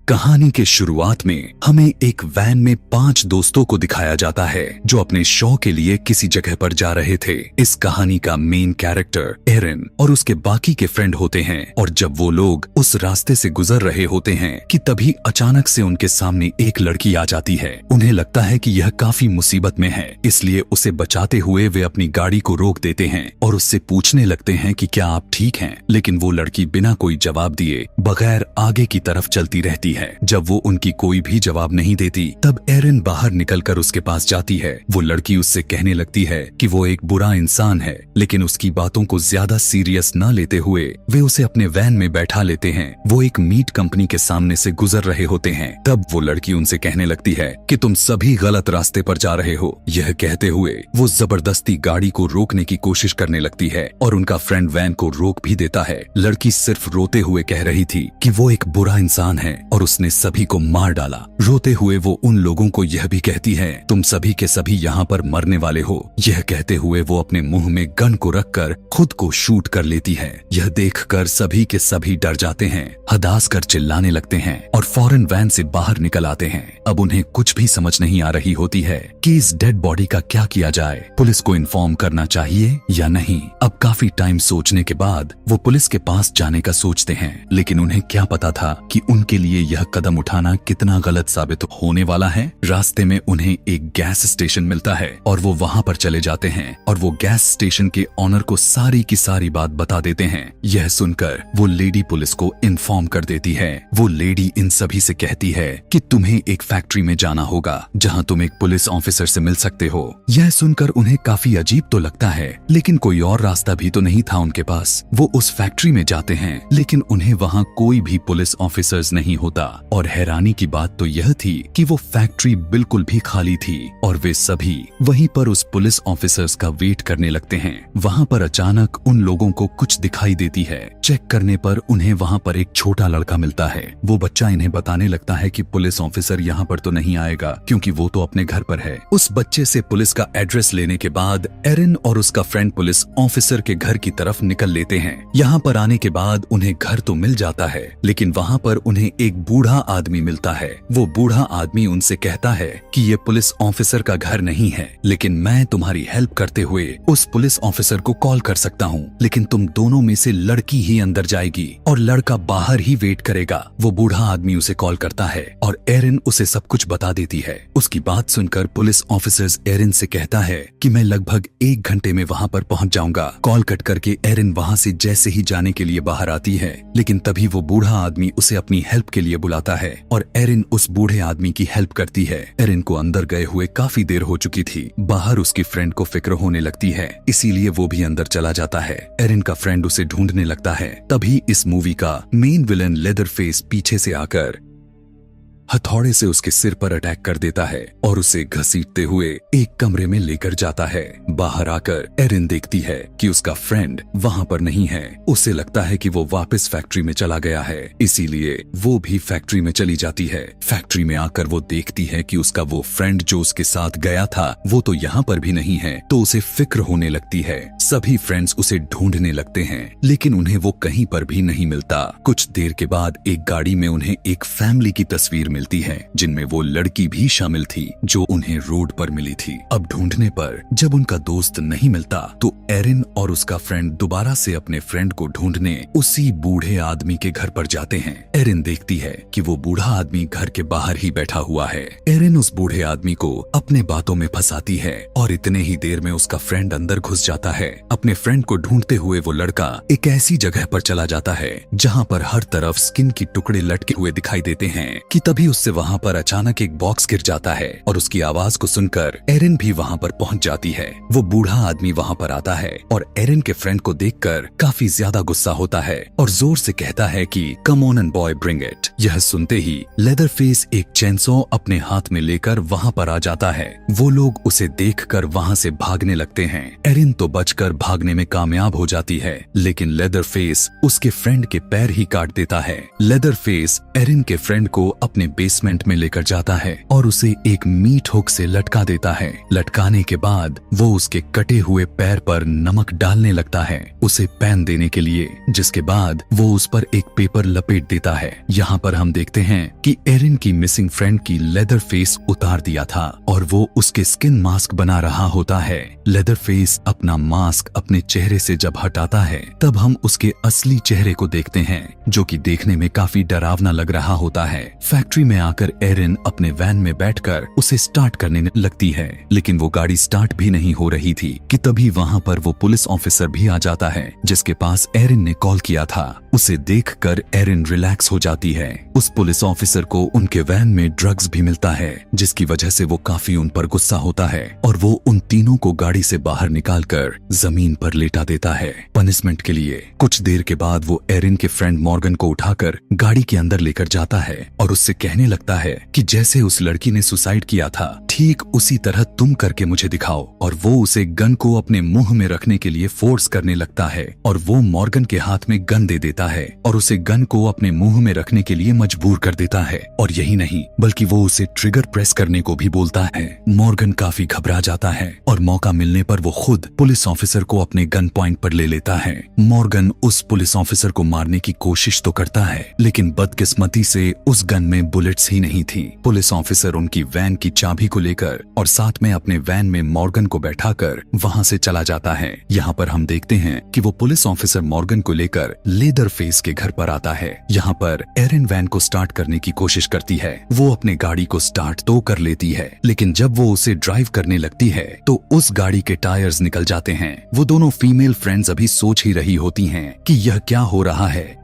कहानी के शुरुआत में हमें एक वैन में 5 दोस्तों को दिखाया जाता है जो अपने शो के लिए किसी जगह पर जा रहे थे। इस कहानी का मेन कैरेक्टर एरिन और उसके बाकी के फ्रेंड होते हैं और जब वो लोग उस रास्ते से गुजर रहे होते हैं कि तभी अचानक से उनके सामने एक लड़की आ जाती है। उन्हें लगता है कि यह काफी मुसीबत में है, इसलिए उसे बचाते हुए वे अपनी गाड़ी को रोक देते हैं और उससे पूछने लगते हैं कि क्या आप ठीक हैं, लेकिन वो लड़की बिना कोई जवाब दिए बगैर आगे की तरफ चलती रहती है। जब वो उनकी कोई भी जवाब नहीं देती तब एरिन बाहर निकलकर उसके पास जाती है। वो लड़की उससे कहने लगती है कि वो एक बुरा इंसान है, लेकिन उसकी बातों को ज्यादा सीरियस न लेते हुए वे उसे अपने वैन में बैठा लेते हैं। वो एक मीट कंपनी के सामने से गुजर रहे होते हैं। तब वो लड़की उनसे कहने लगती है कि तुम सभी गलत रास्ते पर जा रहे हो। यह कहते हुए वो जबरदस्ती गाड़ी को रोकने की कोशिश करने लगती है और उनका फ्रेंड वैन को रोक भी देता है। लड़की सिर्फ रोते हुए कह रही थी कि वो एक बुरा इंसान है और उसने सभी को मार डाला। रोते हुए वो उन लोगों को यह भी कहती है तुम सभी के सभी यहाँ पर मरने वाले हो। यह कहते हुए वो अपने मुंह में गन को रखकर खुद को शूट कर लेती है। यह देखकर सभी के सभी डर जाते हैं, हदास कर चिल्लाने लगते हैं और फौरन वैन से बाहर निकल आते हैं। अब उन्हें कुछ भी समझ नहीं आ रही होती है कि इस डेड बॉडी का क्या किया जाए, पुलिस को इन्फॉर्म करना चाहिए या नहीं। अब काफी टाइम सोचने के बाद वो पुलिस के पास जाने का सोचते हैं, लेकिन उन्हें क्या पता था कि उनके लिए यह कदम उठाना कितना गलत साबित होने वाला है। रास्ते में उन्हें एक गैस स्टेशन मिलता है और वो वहाँ पर चले जाते हैं और वो गैस स्टेशन के ऑनर को सारी की सारी बात बता देते हैं। यह सुनकर वो लेडी पुलिस को इन्फॉर्म कर देती है। वो लेडी इन सभी से कहती है कि तुम्हें एक फैक्ट्री में जाना होगा जहाँ तुम एक पुलिस ऑफिसर से मिल सकते हो। यह सुनकर उन्हें काफी अजीब तो लगता है, लेकिन कोई और रास्ता भी तो नहीं था उनके पास। वो उस फैक्ट्री में जाते हैं, लेकिन उन्हें वहाँ कोई भी पुलिस ऑफिसर्स नहीं होता और हैरानी की बात तो यह थी कि वो फैक्ट्री बिल्कुल भी खाली थी और वे सभी वहीं पर उस पुलिस ऑफिसर्स का वेट करने लगते हैं। वहाँ पर अचानक उन लोगों को कुछ दिखाई देती है। चेक करने पर उन्हें वहाँ पर एक छोटा लड़का मिलता है। वो बच्चा इन्हें बताने लगता है कि पुलिस ऑफिसर यहाँ पर तो नहीं आएगा क्योंकि वो तो अपने घर पर है। उस बच्चे से पुलिस का एड्रेस लेने के बाद एरिन और उसका फ्रेंड पुलिस ऑफिसर के घर की तरफ निकल लेते हैं। यहाँ पर आने के बाद उन्हें घर तो मिल जाता है, लेकिन वहाँ पर उन्हें एक बूढ़ा आदमी मिलता है। वो बूढ़ा आदमी उनसे कहता है कि ये पुलिस ऑफिसर का घर नहीं है, लेकिन मैं तुम्हारी हेल्प करते हुए उस पुलिस ऑफिसर को कॉल कर सकता हूँ, लेकिन तुम दोनों में से लड़की ही अंदर जाएगी और लड़का बाहर ही वेट करेगा। वो बूढ़ा आदमी उसे कॉल करता है और एरिन उसे सब कुछ बता देती है। उसकी बात सुनकर पुलिस ऑफिसर्स एरिन से कहता है कि मैं लगभग 1 घंटे में वहाँ पर पहुँच जाऊंगा। कॉल कट करके एरिन वहाँ से जैसे ही जाने के लिए बाहर आती है, लेकिन तभी वो बूढ़ा आदमी उसे अपनी हेल्प के लिए बुलाता है और एरिन उस बूढ़े आदमी की हेल्प करती है। एरिन को अंदर गए हुए काफी देर हो चुकी थी। बाहर उसकी फ्रेंड को फिक्र होने लगती है, इसीलिए वो भी अंदर चला जाता है। एरिन का फ्रेंड उसे ढूंढने लगता है। तभी इस मूवी का मेन विलन लेदरफेस पीछे से आकर हथौड़े से उसके सिर पर अटैक कर देता है और उसे घसीटते हुए एक कमरे में लेकर जाता है। बाहर आकर एरिन देखती है कि उसका फ्रेंड वहाँ पर नहीं है। उसे लगता है कि वो वापस फैक्ट्री में चला गया है, इसीलिए वो भी फैक्ट्री में चली जाती है। फैक्ट्री में आकर वो देखती है कि उसका वो फ्रेंड जो उसके साथ गया था वो तो यहाँ पर भी नहीं है, तो उसे फिक्र होने लगती है। सभी फ्रेंड्स उसे ढूंढने लगते हैं, लेकिन उन्हें वो कहीं पर भी नहीं मिलता। कुछ देर के बाद एक गाड़ी में उन्हें एक फैमिली की तस्वीर मिलती है, जिनमें वो लड़की भी शामिल थी जो उन्हें रोड पर मिली थी। अब ढूंढने पर जब उनका दोस्त नहीं मिलता तो एरिन और उसका फ्रेंड दोबारा से अपने फ्रेंड को ढूंढने उसी बूढ़े आदमी के घर पर जाते हैं। एरिन देखती है कि वो बूढ़ा आदमी घर के बाहर ही बैठा हुआ है। एरिन उस बूढ़े आदमी को अपने बातों में फंसाती है और इतने ही देर में उसका फ्रेंड अंदर घुस जाता है। अपने फ्रेंड को ढूंढते हुए वो लड़का एक ऐसी जगह पर चला जाता है जहाँ पर हर तरफ स्किन की टुकड़े लटके हुए दिखाई देते हैं कि तभी उससे वहाँ पर अचानक एक बॉक्स गिर जाता है और उसकी आवाज को सुनकर एरिन भी वहाँ पर पहुँच जाती है। वो बूढ़ा आदमी वहाँ पर आता है और एरिन के फ्रेंड को देखकर काफी ज्यादा गुस्सा होता है और जोर से कहता है कि come on and boy bring it. यह सुनते ही लेदरफेस एक चेनसो अपने हाथ में लेकर वहाँ पर आ जाता है। वो लोग उसे देखकर वहाँ से भागने लगते हैं। एरिन तो बचकर भागने में कामयाब हो जाती है, लेकिन लेदरफेस उसके फ्रेंड के पैर ही काट देता है। लेदरफेस एरिन के फ्रेंड को अपने बेसमेंट में लेकर जाता है और उसे एक मीट हुक से लटका देता है। लटकाने के बाद वो उसके कटे हुए पैर पर नमक डालने लगता है उसे पैन देने के लिए, जिसके बाद वो उस पर एक पेपर लपेट देता है। यहाँ पर हम देखते हैं कि एरिन की मिसिंग फ्रेंड की लेदर फेस उतार दिया था और वो उसके स्किन मास्क बना रहा होता है। लेदर फेस अपना मास्क अपने चेहरे से जब हटाता है तब हम उसके असली चेहरे को देखते हैं, जो कि देखने में काफी डरावना लग रहा होता है। फैक्ट्री में आकर एरिन अपने वैन में बैठकर उसे स्टार्ट करने लगती है, लेकिन वो गाड़ी स्टार्ट भी नहीं हो रही थी कि तभी वहाँ पर वो पुलिस ऑफिसर भी आ जाता है जिसके पास एरिन ने कॉल किया था। उसे देखकर एरिन रिलैक्स हो जाती है। उस पुलिस ऑफिसर को उनके वैन में ड्रग्स भी मिलता है, जिसकी वजह से वो काफी उन पर गुस्सा होता है और वो उन तीनों को गाड़ी से बाहर निकालकर जमीन पर लेटा देता है पनिशमेंट के लिए। कुछ देर के बाद वो एरिन के फ्रेंड मॉर्गन को उठाकर गाड़ी के अंदर लेकर जाता है और उससे कहने लगता है कि जैसे उस लड़की ने सुसाइड किया था ठीक उसी तरह तुम करके मुझे दिखाओ, और वो उसे गन को अपने मुंह में रखने के लिए फोर्स करने लगता है और वो मॉर्गन के हाथ में गन दे देता है और उसे गन को अपने मुंह में रखने के लिए मजबूर कर देता है। और यही नहीं बल्कि वो उसे ट्रिगर प्रेस करने को भी बोलता है। मॉर्गन काफी घबरा जाता है और मौका मिलने पर वो खुद पुलिस ऑफिसर को अपने गन पॉइंट पर ले लेता है। मॉर्गन उस पुलिस ऑफिसर को मारने की कोशिश तो करता है, लेकिन बदकिस्मती से उस गन में बुलेट्स ही नहीं थी। पुलिस ऑफिसर उनकी वैन की चाबी को लेकर और साथ में अपने वैन में मॉर्गन को बैठाकर वहां से चला जाता है। यहाँ पर हम देखते हैं कि वो पुलिस ऑफिसर मॉर्गन को लेकर लेदर फेस के घर पर आता है। यहाँ पर एरिन वैन को स्टार्ट करने की कोशिश करती है। वो अपने गाड़ी को स्टार्ट तो कर लेती है, लेकिन जब वो उसे ड्राइव करने लगती है तो उस गाड़ी के टायर्स निकल जाते हैं। वो दोनों फीमेल फ्रेंड्स अभी सोच ही रही होती हैं कि यह क्या हो रहा है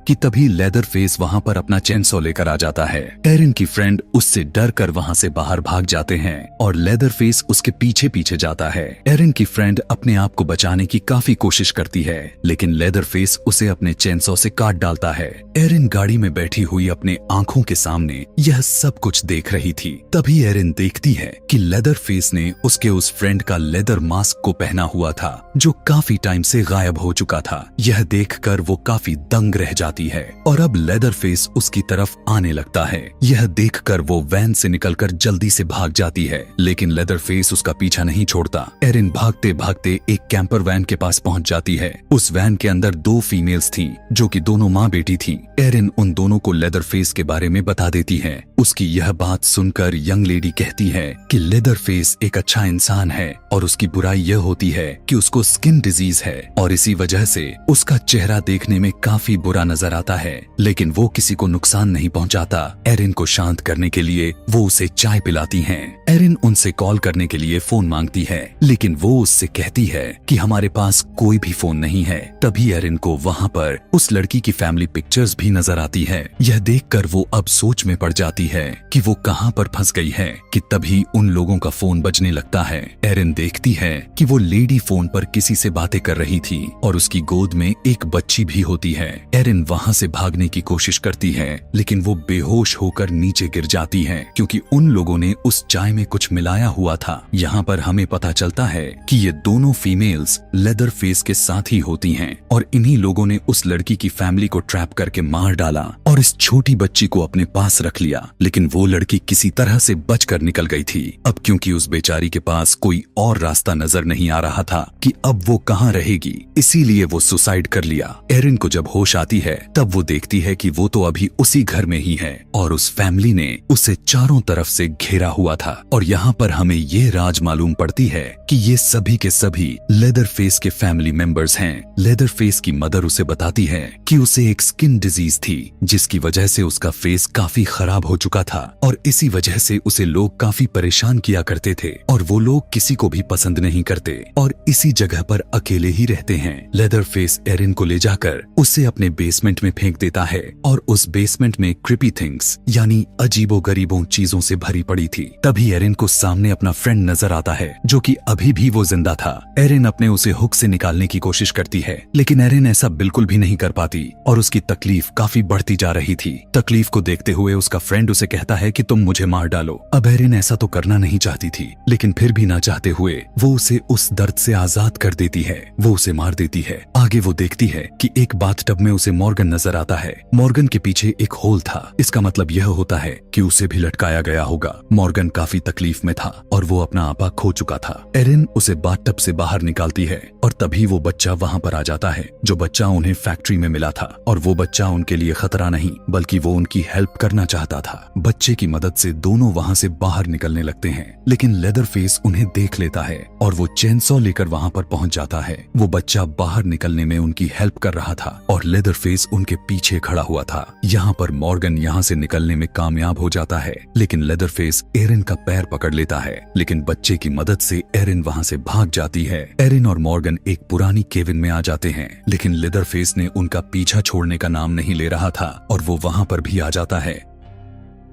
कि तभी लेदर फेस वहां पर अपना चेनसॉ लेकर आ जाता है। एरिन की फ्रेंड उससे डर कर वहां से बाहर भाग जाते हैं और लेदर फेस उसके पीछे पीछे जाता है। एरिन की फ्रेंड अपने आप को बचाने की काफी कोशिश करती है, लेकिन लेदर फेस उसे अपने चेनसॉ से काट डालता है। एरिन गाड़ी में बैठी हुई अपने आंखों के सामने यह सब कुछ देख रही थी। तभी एरिन देखती है कि लेदर फेस ने उसके उस फ्रेंड का लेदर मास्क को पहना हुआ था, जो काफी टाइम से गायब हो चुका था। यह देखकर वो काफी दंग रह जाती है और अब लेदर फेस उसकी तरफ आने लगता है। यह देखकर वो वैन से निकलकर जल्दी से भाग जाती है, लेकिन लेदर फेस उसका पीछा नहीं छोड़ता। एरिन भागते भागते एक कैंपर वैन के पास पहुंच जाती है। उस वैन के अंदर 2 फीमेल्स थीं, जो कि दोनों माँ बेटी थीं। एरिन उन दोनों को लेदर फेस के बारे में बता देती है। उसकी यह बात सुनकर यंग लेडी कहती है कि लेदर फेस एक अच्छा इंसान है और उसकी बुराई यह होती है कि उसको स्किन डिजीज है और इसी वजह से उसका चेहरा देखने में काफी बुरा नजर आता है, लेकिन वो किसी को नुकसान नहीं पहुंचाता। एरिन को शांत करने के लिए वो उसे चाय पिलाती हैं। एरिन उनसे कॉल करने के लिए फोन मांगती है, लेकिन वो उससे कहती है कि हमारे पास कोई भी फोन नहीं है। तभी एरिन को वहाँ पर उस लड़की की फैमिली पिक्चर्स भी नजर आती है। यह देखकर वो अब सोच में पड़ जाती है कि वो कहाँ पर फंस गई है कि तभी उन लोगों का फोन बजने लगता है। एरिन देखती है कि वो लेडी फोन पर किसी से बातें कर रही थी और उसकी गोद में एक बच्ची भी होती है। एरिन वहाँ से भागने की कोशिश करती है, लेकिन वो बेहोश होकर नीचे गिर जाती है क्योंकि उन लोगों ने उस चाय में कुछ मिलाया हुआ था। यहाँ पर हमें पता चलता है कि ये दोनों फीमेल्स लेदर फेस के साथ ही होती हैं और इन्हीं लोगों ने उस लड़की की फैमिली को ट्रैप करके मार डाला और इस छोटी बच्ची को अपने पास रख लिया। लेकिन वो लड़की किसी तरह से बचकर निकल गई थी। अब क्योंकि उस बेचारी के पास कोई और रास्ता नजर नहीं आ रहा था कि अब वो कहाँ रहेगी, इसीलिए वो सुसाइड कर लिया। एरिन को जब होश आती है तब वो देखती है कि वो तो अभी उसी घर में ही है और उस फैमिली ने उसे चारों तरफ से घेरा हुआ था। और यहाँ पर हमें ये राज मालूम पड़ती है कि ये सभी के सभी लेदर फेस के फैमिली मेंबर्स हैं। लेदर फेस की मदर उसे बताती है कि उसे एक स्किन डिजीज थी, जिसकी वजह से उसका फेस काफी खराब हो चुका था और इसी वजह से उसे लोग काफी परेशान किया करते थे और वो लोग किसी को भी पसंद नहीं करते और इसी जगह पर अकेले ही रहते हैं। लेदर फेस एरिन को ले जाकर उसे अपने बेसमेंट में फेंक देता है और उस बेसमेंट में क्रिपी थिंग्स यानी अजीबोगरीबों चीजों से भरी पड़ी थी। तभी एरिन को सामने अपना फ्रेंड नजर आता है, जो कि अभी भी वो जिंदा था। एरिन अपने उसे हुक से निकालने की कोशिश करती है, लेकिन एरिन ऐसा बिल्कुल भी नहीं कर पाती और उसकी तकलीफ काफी बढ़ती जा रही थी। तकलीफ को देखते हुए उसका फ्रेंड उसे कहता है कि तुम मुझे मार डालो। अब एरिन ऐसा तो करना नहीं चाहती थी, लेकिन फिर भी ना चाहते हुए वो उसे उस दर्द से आजाद कर देती है। वो उसे मार देती है। आगे वो देखती है कि एक बाथटब में उसे मॉर्गन मॉर्गन नजर आता है। मॉर्गन के पीछे एक होल था। इसका मतलब यह होता है कि उसे भी लटकाया गया होगा। मॉर्गन काफी तकलीफ में था और वो अपना आपा खो चुका था। एरिन उसे बाथटब से बाहर निकालती है और तभी वो बच्चा वहां पर आ जाता है, जो बच्चा उन्हें फैक्ट्री में मिला था। और वो बच्चा उनके लिए खतरा नहीं बल्कि वो उनकी हेल्प करना चाहता था। बच्चे की मदद से दोनों वहां से बाहर निकलने लगते हैं, लेकिन लेदरफेस उन्हें देख लेता है और वो चेनसॉ लेकर वहां पर पहुंच जाता है। वो बच्चा बाहर निकलने में उनकी हेल्प कर रहा था और लेदरफेस उनके पीछे खड़ा हुआ था। यहाँ पर मॉर्गन यहाँ से निकलने में कामयाब हो जाता है, लेकिन लेदरफेस एरिन का पैर पकड़ लेता है। लेकिन बच्चे की मदद से एरिन वहां से भाग जाती है। एरिन और मॉर्गन एक पुरानी केबिन में आ जाते हैं, लेकिन लेदरफेस ने उनका पीछा छोड़ने का नाम नहीं ले रहा था और वो वहां पर भी आ जाता है।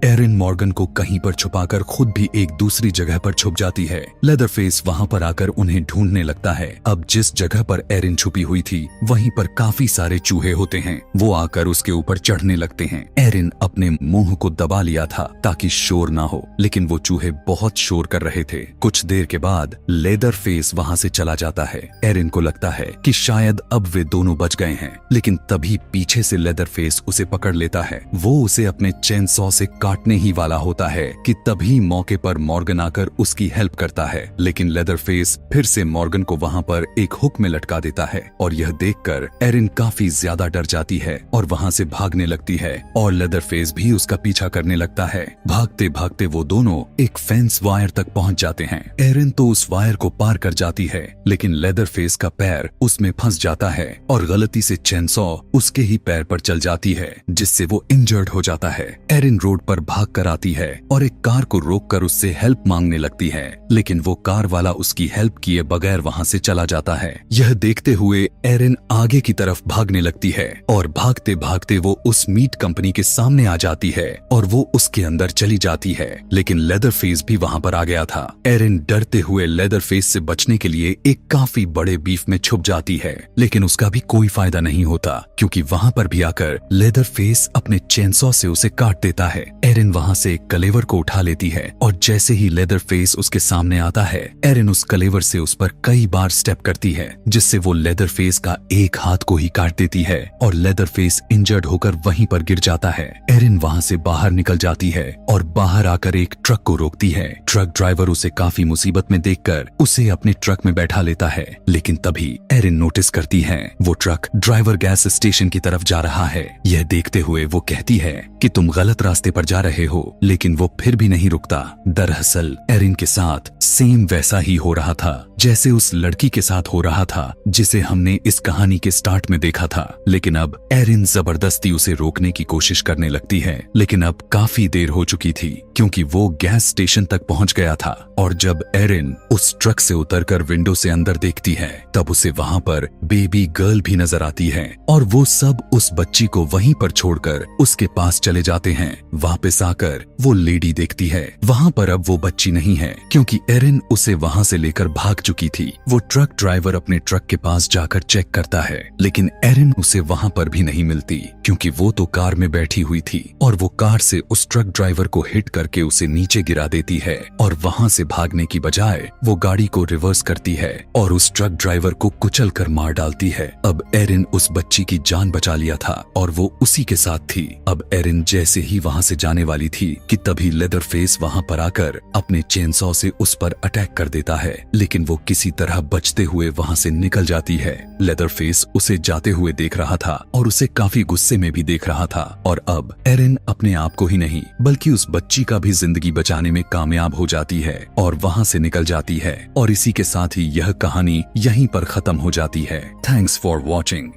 एरिन मॉर्गन को कहीं पर छुपाकर खुद भी एक दूसरी जगह पर छुप जाती है। लेदरफेस वहां पर आकर उन्हें ढूंढने लगता है। अब जिस जगह पर एरिन छुपी हुई थी वहीं पर काफी सारे चूहे होते हैं। वो आकर उसके ऊपर चढ़ने लगते हैं। एरिन अपने मुंह को दबा लिया था ताकि शोर ना हो, लेकिन वो चूहे बहुत शोर कर रहे थे। कुछ देर के बाद लेदरफेस वहां से चला जाता है। एरिन को लगता है कि शायद अब वे दोनों बच गए हैं, लेकिन तभी पीछे से लेदरफेस उसे पकड़ लेता है। वो उसे अपने चेनसॉ से काटने ही वाला होता है कि तभी मौके पर मॉर्गन आकर उसकी हेल्प करता है, लेकिन लेदरफेस फिर से मॉर्गन को वहां पर एक हुक में लटका देता है और यह देखकर एरिन काफी ज्यादा डर जाती है और वहां से भागने लगती है और लेदरफेस भी उसका पीछा करने लगता है। भागते भागते वो दोनों एक फेंस वायर तक पहुंच जाते हैं। एरिन तो उस वायर को पार कर जाती है, लेकिन लेदरफेस का पैर उसमें फंस जाता है और गलती से चेनसॉ उसके ही पैर पर चल जाती है, जिससे वो इंजर्ड हो जाता है। एरिन रोड पर भाग कर आती है और एक कार को रोककर उससे हेल्प मांगने लगती है, लेकिन वो कार वाला उसकी हेल्प किए बगैर वहां से चला जाता है। यह देखते हुए एरिन आगे की तरफ भागने लगती है और भागते भागते वो उस मीट कंपनी के सामने आ जाती है और वो उसके अंदर चली जाती है, लेकिन लेदरफेस भी वहां पर आ गया था। एरिन डरते हुए लेदरफेस से बचने के लिए एक काफी बड़े बीफ में छुप जाती है, लेकिन उसका भी कोई फायदा नहीं होता क्योंकि वहां पर भी आकर लेदरफेस अपने चेनसॉ से उसे काट देता है। एरिन वहां से एक कलेवर को उठा लेती है और जैसे ही लेदरफेस उसके सामने आता है, एरिन उस कलेवर से उस पर कई बार स्टेप करती है, जिससे वो लेदरफेस का एक हाथ को ही काट देती है और लेदरफेस इंजर्ड होकर वहीं पर गिर जाता है। एरिन वहां से बाहर निकल जाती है और बाहर आकर एक ट्रक को रोकती है। ट्रक ड्राइवर उसे काफी मुसीबत में देखकर उसे अपने ट्रक में बैठा लेता है, लेकिन तभी एरिन नोटिस करती है वो ट्रक ड्राइवर गैस स्टेशन की तरफ जा रहा है। यह देखते हुए वो कहती है कि तुम गलत रास्ते पर जा रहे हो, लेकिन वो फिर भी नहीं रुकता। दरअसल एरिन के साथ सेम वैसा ही हो रहा था जैसे उस लड़की के साथ हो रहा था जिसे हमने इस कहानी के स्टार्ट में देखा था। लेकिन अब एरिन जबरदस्ती उसे रोकने की कोशिश करने लगती है, लेकिन अब काफी देर हो चुकी थी क्योंकि वो गैस स्टेशन तक पहुंच गया था। और जब एरिन उस ट्रक से उतरकर विंडो से अंदर देखती है, तब उसे वहां पर बेबी गर्ल भी नजर आती है और वो सब उस बच्ची को वहीं पर छोड़कर उसके पास चले जाते हैं। वापस आकर वो लेडी देखती है, वहां पर अब वो बच्ची नहीं है क्योंकि एरिन उसे वहां से लेकर भाग चुकी थी। वो ट्रक ड्राइवर अपने ट्रक के पास जाकर चेक करता है, लेकिन एरिन उसे वहां पर भी नहीं मिलती क्योंकि वो तो कार में बैठी हुई थी और वो कार से उस ट्रक ड्राइवर को हिट करके उसे नीचे गिरा देती है और वहां से भागने की बजाय वो गाड़ी को रिवर्स करती है और उस ट्रक ड्राइवर को कुचल कर मार डालती है। अब एरिन उस बच्ची की जान बचा लिया था और वो उसी के साथ थी। अब एरिन जैसे ही वहां से जाने वाली थी कि तभी लेदरफेस वहां पर आकर अपने चेनसॉ से उस पर अटैक कर देता है, लेकिन वो किसी तरह बचते हुए वहां से निकल जाती है। लेदरफेस उसे जाते हुए देख रहा था और उसे काफी गुस्से में भी देख रहा था और अब एरिन अपने आप को ही नहीं बल्कि उस बच्ची का भी जिंदगी बचाने में कामयाब हो जाती है और वहां से निकल जाती है। और इसी के साथ ही यह कहानी यहीं पर खत्म हो जाती है। Thanks for watching.